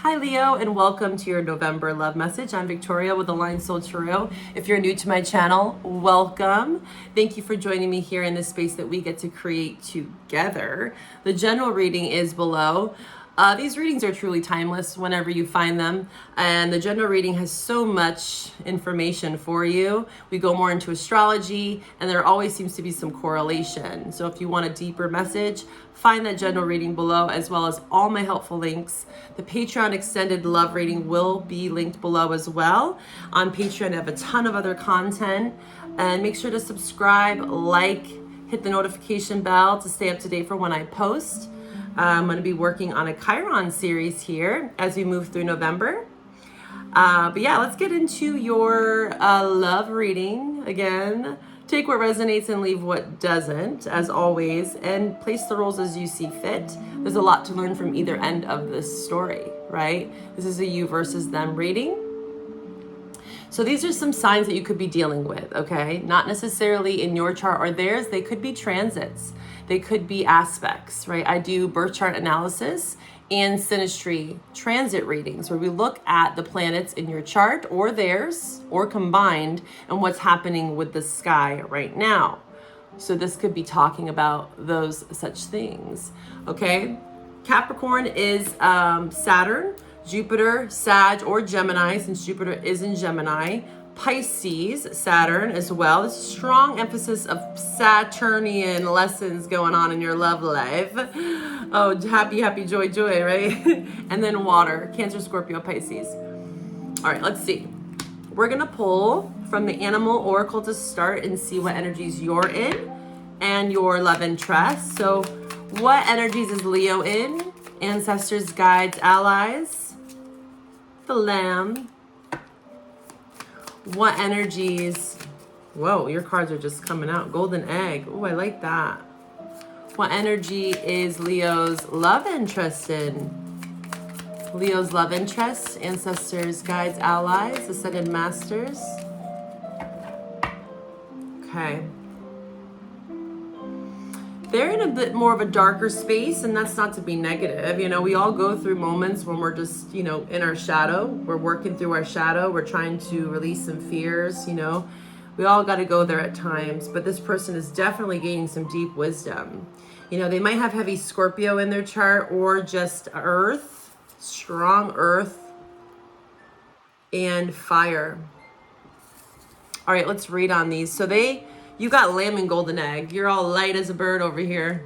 Hi Leo, and welcome to your November love message. I'm Victoria with Aligned Soul Tarot. If you're new to my channel, welcome. Thank you for joining me here in this space that we get to create together. The general reading is below. These readings are truly timeless whenever you find them, and the general reading has so much information for you. We go more into astrology, and there always seems to be some correlation. So if you want a deeper message, find that general reading below, as well as all my helpful links. The Patreon extended love reading will be linked below as well. On Patreon, I have a ton of other content, and make sure to subscribe, like, hit the notification bell to stay up to date for when I post. I'm going to be working on a Chiron series here as we move through November. But yeah, let's get into your love reading. Again, take what resonates and leave what doesn't, as always, and place the roles as you see fit. There's a lot to learn from either end of this story, right? This is a you versus them reading. So these are some signs that you could be dealing with, okay? Not necessarily in your chart or theirs. They could be transits. They could be aspects, right? I do birth chart analysis and synastry transit readings where we look at the planets in your chart or theirs or combined and what's happening with the sky right now. So this could be talking about those such things, okay? Capricorn is Saturn, Jupiter, Sag, or Gemini, since Jupiter is in Gemini. Pisces, Saturn as well. There's a strong emphasis of Saturnian lessons going on in your love life. Oh, happy, joy, right? And then water, Cancer, Scorpio, Pisces. All right, let's see. We're going to pull from the Animal Oracle to start and see what energies you're in and your love interest. So what energies is Leo in? Ancestors, guides, allies. The Lamb. What energies? Whoa, your cards are just coming out. Golden Egg. Oh, I like that. What energy is Leo's love interest in? Leo's love interest, ancestors, guides, allies, ascended masters. Okay. They're in a bit more of a darker space, and that's not to be negative. You know, we all go through moments when we're just, you know, in our shadow. We're working through our shadow. We're trying to release some fears, you know. We all got to go there at times, but this person is definitely gaining some deep wisdom. You know, they might have heavy Scorpio in their chart or just earth, strong earth and fire. All right, let's read on these. So you got Lamb and Golden Egg. You're all light as a bird over here.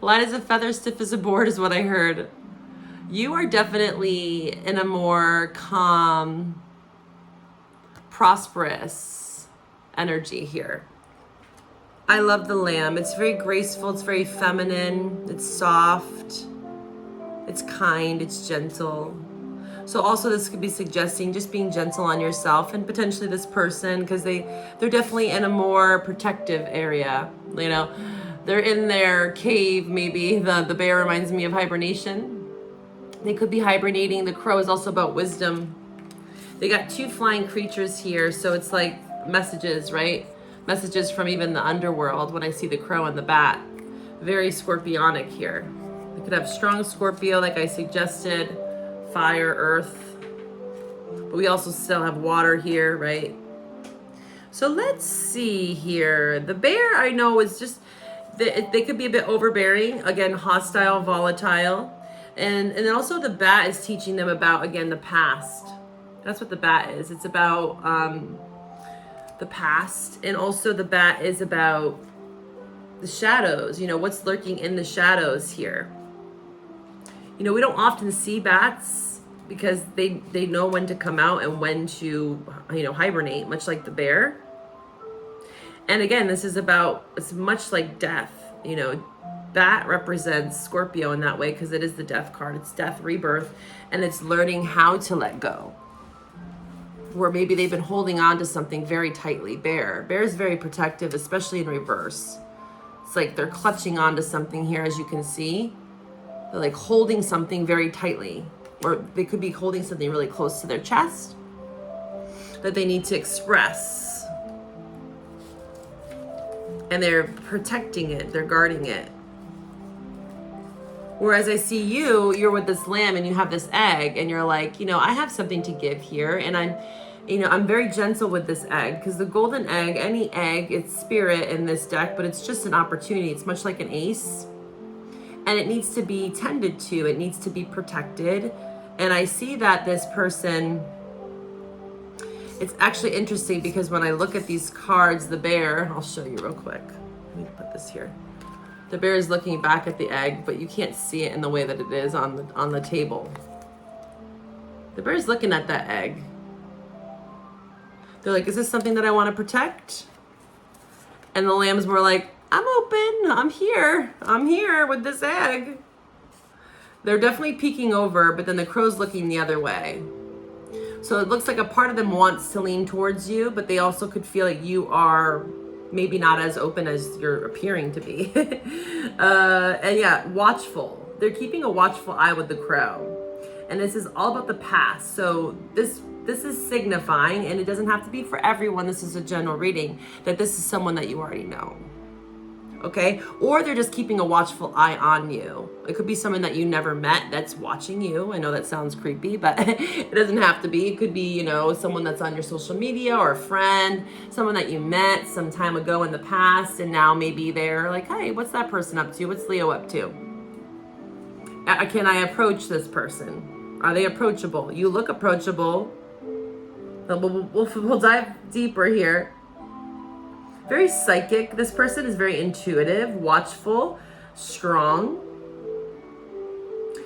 Light as a feather, stiff as a board is what I heard. You are definitely in a more calm, prosperous energy here. I love the Lamb. It's very graceful. It's very feminine. It's soft. It's kind. It's gentle. So also this could be suggesting just being gentle on yourself and potentially this person, because they're definitely in a more protective area. You know, they're in their cave maybe. The bear reminds me of hibernation. They could be hibernating. The crow is also about wisdom. They got two flying creatures here, so it's like messages, right? Messages from even the underworld when I see the crow and the bat. Very scorpionic here. They could have strong Scorpio like I suggested. Fire, earth, but we also still have water here, right? So let's see here. The bear, I know, is just, they could be a bit overbearing, again, hostile, volatile, and then also the bat is teaching them about, again, the past. That's what the bat is. It's about the past, and also the bat is about the shadows, you know, what's lurking in the shadows here. You know, we don't often see bats because they know when to come out and when to, you know, hibernate, much like the bear. And again, this is about, it's much like death. You know, bat represents Scorpio in that way because it is the death card. It's death, rebirth, and it's learning how to let go. Where maybe they've been holding on to something very tightly. Bear is very protective, especially in reverse. It's like they're clutching onto something here, as you can see. They're like holding something very tightly, or they could be holding something really close to their chest that they need to express. And they're protecting it, they're guarding it. Whereas I see you, you're with this lamb and you have this egg and you're like, you know, I have something to give here. And I'm very gentle with this egg, because the golden egg, any egg, it's spirit in this deck, but it's just an opportunity. It's much like an ace, and it needs to be tended to. It needs to be protected. And I see that this person, it's actually interesting because when I look at these cards, the bear, I'll show you real quick. Let me put this here. The bear is looking back at the egg, but you can't see it in the way that it is on the table. The bear is looking at that egg. They're like, is this something that I want to protect? And the lambs were like, I'm open. I'm here with this egg. They're definitely peeking over, but then the crow's looking the other way. So it looks like a part of them wants to lean towards you, but they also could feel like you are maybe not as open as you're appearing to be. And yeah, watchful. They're keeping a watchful eye with the crow. And this is all about the past. So this is signifying, and it doesn't have to be for everyone, this is a general reading, that this is someone that you already know. Okay? Or they're just keeping a watchful eye on you. It could be someone that you never met that's watching you. I know that sounds creepy, but it doesn't have to be. It could be, you know, someone that's on your social media, or a friend, someone that you met some time ago in the past, and now maybe they're like, hey, what's that person up to? What's Leo up to? Can I approach this person? Are they approachable? You look approachable. We'll dive deeper here. Very psychic. This person is very intuitive, watchful, strong,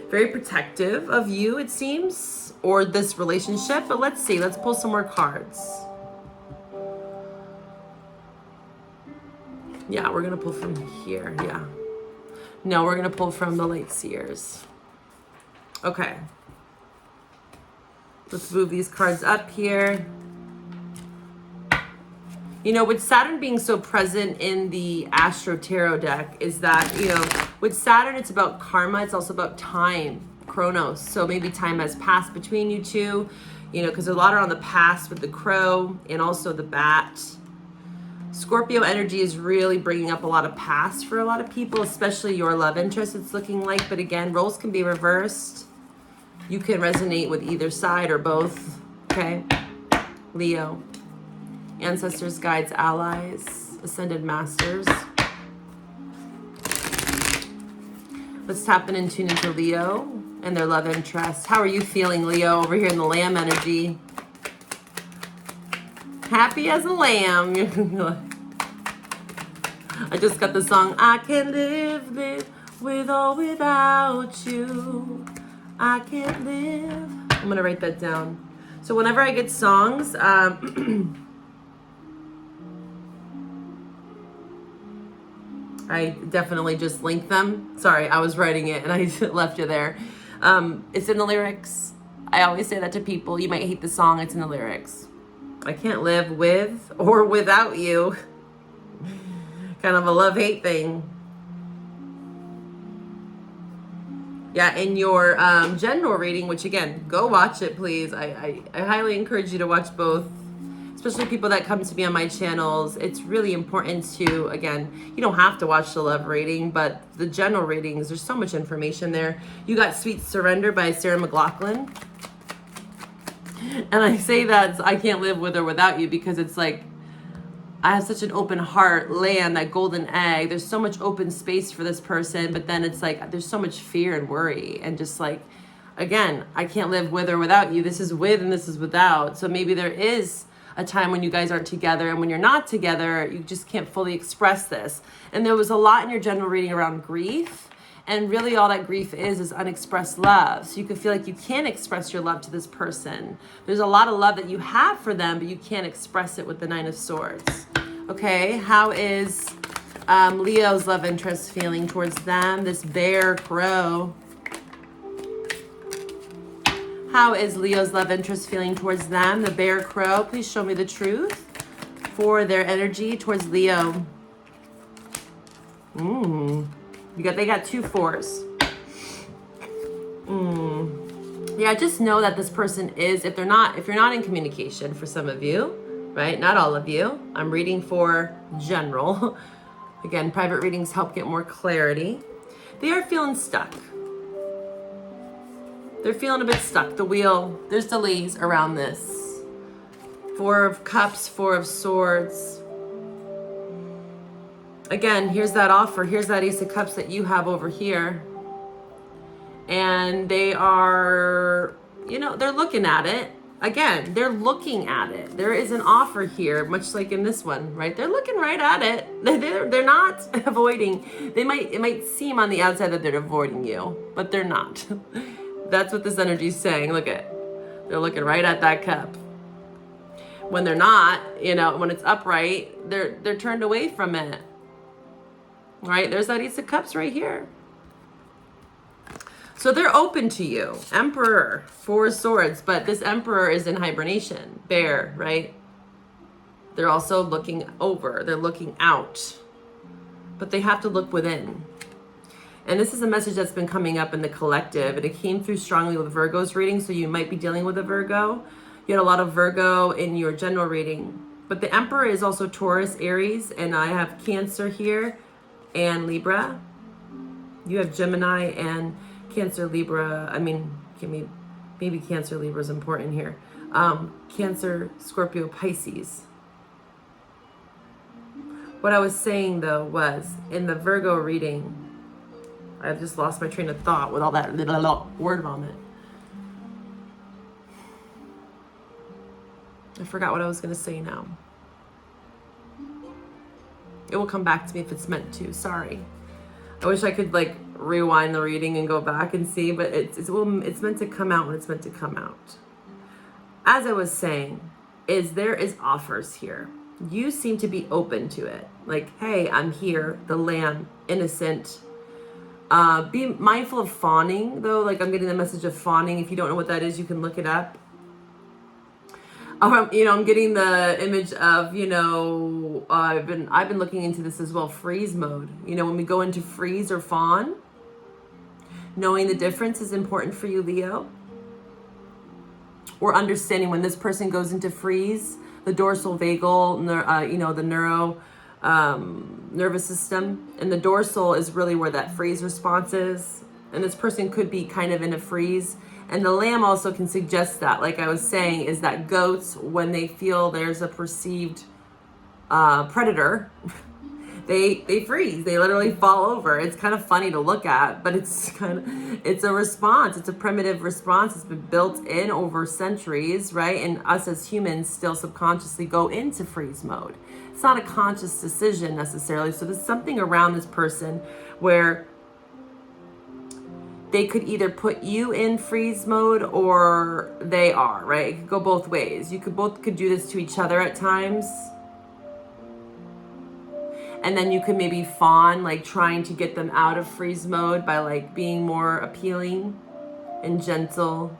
very protective of you, it seems, or this relationship. But let's see. Let's pull some more cards. Yeah, we're going to pull from here. Yeah. No, we're going to pull from the light seers. Okay. Let's move these cards up here. You know, with Saturn being so present in the Astro Tarot deck, is that, you know, with Saturn, it's about karma. It's also about time, chronos. So maybe time has passed between you two, you know, because a lot are on the past with the crow and also the bat. Scorpio energy is really bringing up a lot of past for a lot of people, especially your love interest, it's looking like. But again, roles can be reversed. You can resonate with either side or both, okay? Leo. Ancestors, guides, allies, ascended masters. Let's tap in and tune into Leo and their love interest. How are you feeling, Leo, over here in the lamb energy? Happy as a lamb. I just got the song, I can live with or without you. I can't live. I'm going to write that down. So whenever I get songs, I definitely just link them. Sorry, I was writing it and I left you there. It's in the lyrics. I always say that to people. You might hate the song, it's in the lyrics. I can't live with or without you. Kind of a love-hate thing. Yeah, in your general reading, which again, go watch it, please. I highly encourage you to watch both. Especially people that come to me on my channels. It's really important to, again, you don't have to watch the love reading, but the general readings, there's so much information there. You got Sweet Surrender by Sarah McLachlan. And I say that I can't live with or without you because it's like, I have such an open heart, land, that golden egg. There's so much open space for this person, but then it's like, there's so much fear and worry. And just like, again, I can't live with or without you. This is with and this is without. So maybe there is a time when you guys aren't together, and when you're not together, you just can't fully express this. And there was a lot in your general reading around grief, and really all that grief is unexpressed love. So you can feel like you can't express your love to this person. There's a lot of love that you have for them, but you can't express it with the Nine of Swords. Okay, how is Leo's love interest feeling towards them? This bear crow. How is Leo's love interest feeling towards them? The bear crow. Please show me the truth for their energy towards Leo. They got 2 4s. Yeah, just know that this person is, if you're not in communication, for some of you, right? Not all of you. I'm reading for general. Again, private readings help get more clarity. They are feeling stuck. They're feeling a bit stuck. The wheel, there's delays around this. 4 of Cups, 4 of Swords. Again, here's that offer. Here's that Ace of Cups that you have over here. And they are, you know, they're looking at it. Again, they're looking at it. There is an offer here, much like in this one, right? They're looking right at it. They're not avoiding. It might seem on the outside that they're avoiding you, but they're not. That's what this energy is saying. Look at, they're looking right at that cup. When they're not, you know, when it's upright, they're turned away from it. Right? There's that Ace of Cups right here. So they're open to you. Emperor, 4 of Swords, but this Emperor is in hibernation. Bear, right? They're also looking over. They're looking out. But they have to look within. And this is a message that's been coming up in the collective, and it came through strongly with Virgo's reading, so you might be dealing with a Virgo. You had a lot of Virgo in your general reading. But the Emperor is also Taurus, Aries, and I have Cancer here and Libra. You have Gemini and Cancer, Libra. I mean, maybe Cancer, Libra is important here. Cancer, Scorpio, Pisces. What I was saying though was in the Virgo reading, I've just lost my train of thought with all that word vomit. I forgot what I was going to say now. It will come back to me if it's meant to. Sorry. I wish I could like rewind the reading and go back and see, but it's meant to come out when it's meant to come out. As I was saying, there is offers here. You seem to be open to it. Like, hey, I'm here, the lamb, innocent. Be mindful of fawning though. Like I'm getting the message of fawning. If you don't know what that is, you can look it up. You know, I'm getting the image of, you know, I've been looking into this as well, freeze mode. You know, when we go into freeze or fawn, knowing the difference is important for you, Leo. Or understanding when this person goes into freeze, the dorsal vagal, you know, the nervous system. And the dorsal is really where that freeze response is. And this person could be kind of in a freeze. And the lamb also can suggest that, like I was saying, is that goats, when they feel there's a perceived predator, they freeze. They literally fall over. It's kind of funny to look at, but it's a response. It's a primitive response. It's been built in over centuries, right? And us as humans still subconsciously go into freeze mode. It's not a conscious decision necessarily. So there's something around this person where they could either put you in freeze mode or they are, right? It could go both ways. You could do this to each other at times. And then you could maybe fawn, like trying to get them out of freeze mode by like being more appealing and gentle.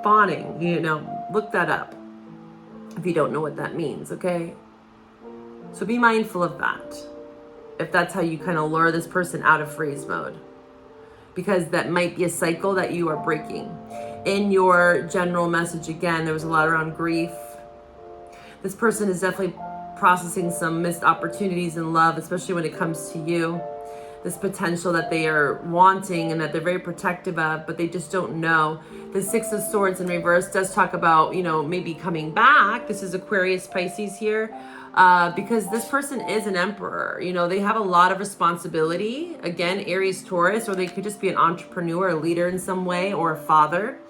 Fawning, you know, look that up if you don't know what that means, okay? So be mindful of that. If that's how you kind of lure this person out of freeze mode. Because that might be a cycle that you are breaking. In your general message, again, there was a lot around grief. This person is definitely processing some missed opportunities in love, especially when it comes to you. This potential that they are wanting and that they're very protective of, but they just don't know. The 6 of Swords in reverse does talk about, you know, maybe coming back. This is Aquarius, Pisces here. Because this person is an emperor. You know, they have a lot of responsibility. Again, Aries, Taurus, or they could just be an entrepreneur, a leader in some way, or a father.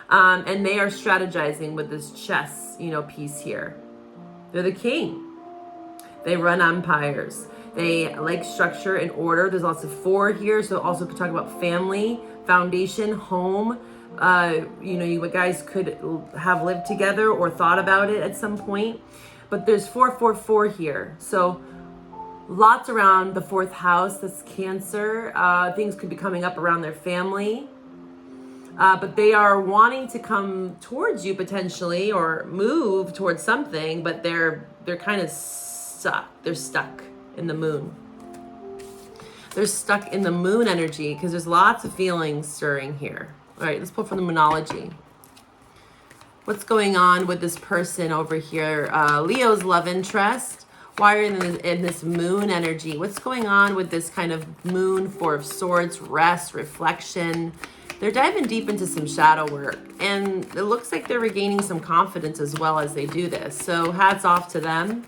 And they are strategizing with this chess, you know, piece here. They're the king. They run empires. They like structure and order. There's lots of 4 here. So also could talk about family, foundation, home. You know, you guys could have lived together or thought about it at some point. But there's 444 here. So lots around the 4th house. That's Cancer. Things could be coming up around their family. But they are wanting to come towards you potentially or move towards something, but they're kind of stuck. They're stuck in the moon. They're stuck in the moon energy because there's lots of feelings stirring here. All right, let's pull from the Moonology. What's going on with this person over here? Leo's love interest. Why are you in this moon energy? What's going on with this kind of moon, 4 of Swords, rest, reflection, They're diving deep into some shadow work, and it looks like they're regaining some confidence as well as they do this. So hats off to them.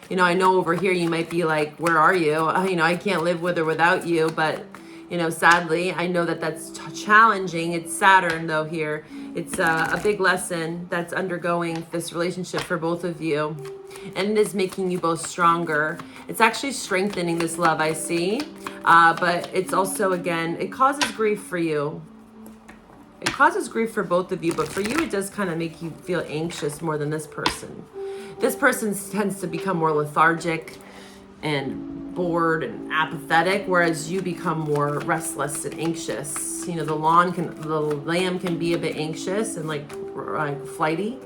You know, I know over here you might be like, where are you? You know, I can't live with or without you, but you know, sadly, I know that that's challenging. It's Saturn though here. It's a big lesson that's undergoing this relationship for both of you. And it is making you both stronger. It's actually strengthening this love, I see. But it's also, again, it causes grief for you. It causes grief for both of you, but for you, it does kind of make you feel anxious more than this person. This person tends to become more lethargic and bored and apathetic, whereas you become more restless and anxious. You know, the lamb can be a bit anxious and like flighty.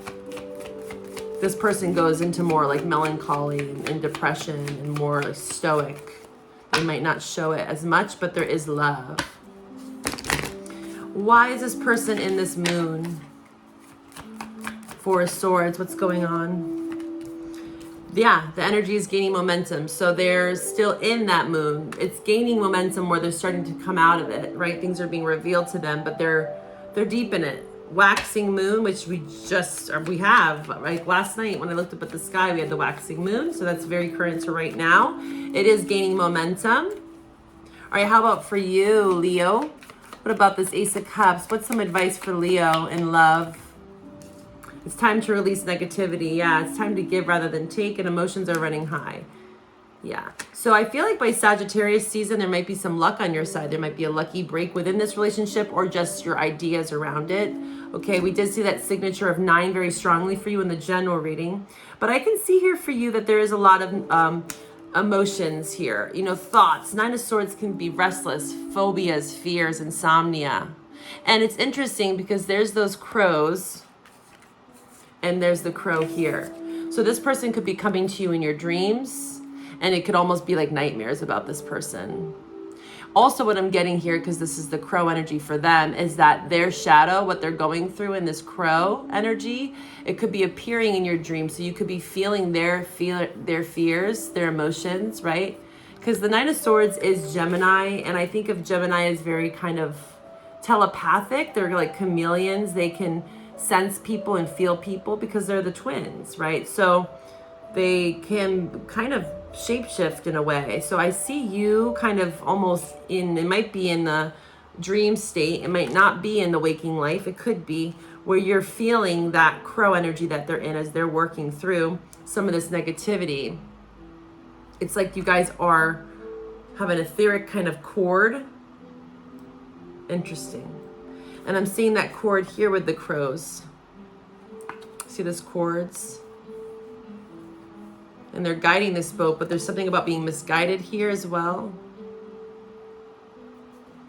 This person goes into more like melancholy and depression and more like stoic. They might not show it as much, but there is love. Why is this person in this moon? Four of Swords, what's going on? Yeah, the energy is gaining momentum. So they're still in that moon. It's gaining momentum where they're starting to come out of it, right? Things are being revealed to them, but they're deep in it. Waxing moon, which we have, like last night when I looked up at the sky, we had the waxing moon. So that's very current to right now. It is gaining momentum. All right, how about for you, Leo? What about this Ace of Cups? What's some advice for Leo in love? It's time to release negativity. Yeah, it's time to give rather than take, and emotions are running high. Yeah. So I feel like by Sagittarius season, there might be some luck on your side. There might be a lucky break within this relationship or just your ideas around it. Okay, we did see that signature of 9 very strongly for you in the general reading. But I can see here for you that there is a lot of emotions here. You know, thoughts. 9 of Swords can be restless, phobias, fears, insomnia. And it's interesting because there's those crows and there's the crow here. So this person could be coming to you in your dreams, and it could almost be like nightmares about this person. Also, what I'm getting here, because this is the crow energy for them, is that their shadow, what they're going through in this crow energy, it could be appearing in your dreams. So you could be feeling their fears, their emotions, right? Because the 9 of Swords is Gemini, and I think of Gemini as very kind of telepathic. They're like chameleons. They can sense people and feel people because they're the twins, right? So they can kind of shapeshift in a way. So I see you kind of almost in, it might be in the dream state, it might not be in the waking life, it could be where you're feeling that crow energy that they're in as they're working through some of this negativity. It's like you guys have an etheric kind of cord. Interesting. And I'm seeing that cord here with the crows. See this cords? And they're guiding this boat, but there's something about being misguided here as well.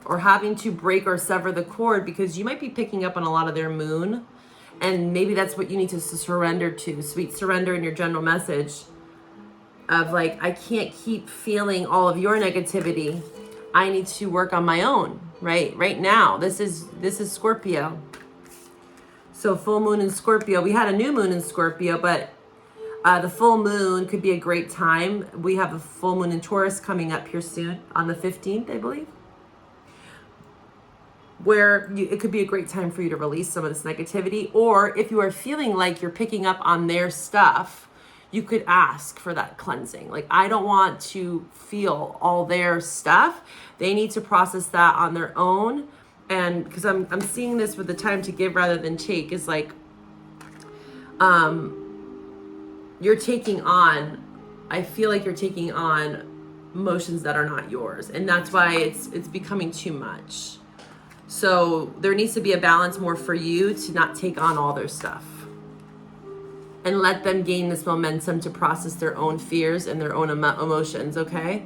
Or having to break or sever the cord because you might be picking up on a lot of their moon. And maybe that's what you need to surrender to. Sweet surrender in your general message of like, I can't keep feeling all of your negativity. I need to work on my own, right now. This is Scorpio. So full moon in Scorpio. We had a new moon in Scorpio, but the full moon could be a great time. We have a full moon in Taurus coming up here soon on the 15th, I believe, where it could be a great time for you to release some of this negativity. Or if you are feeling like you're picking up on their stuff, you could ask for that cleansing. Like, I don't want to feel all their stuff. They need to process that on their own. And because I'm seeing this with the time to give rather than take is like, you're taking on, I feel like you're taking on emotions that are not yours. And that's why it's becoming too much. So there needs to be a balance more for you to not take on all their stuff. And let them gain this momentum to process their own fears and their own emotions, okay?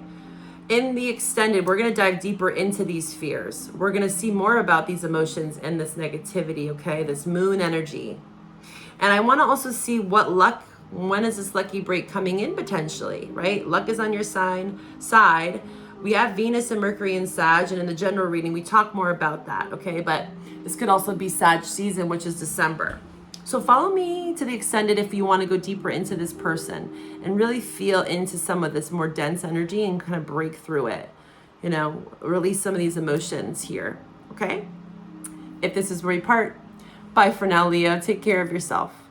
In the extended, we're going to dive deeper into these fears. We're going to see more about these emotions and this negativity, okay? This moon energy. And I want to also see what luck, when is this lucky break coming in potentially, right? Luck is on your side. We have Venus and Mercury in Sag, and in the general reading, we talk more about that, okay? But this could also be Sag season, which is December. So follow me to the extended if you want to go deeper into this person and really feel into some of this more dense energy and kind of break through it, you know, release some of these emotions here, okay? If this is where we part, bye for now, Leo. Take care of yourself.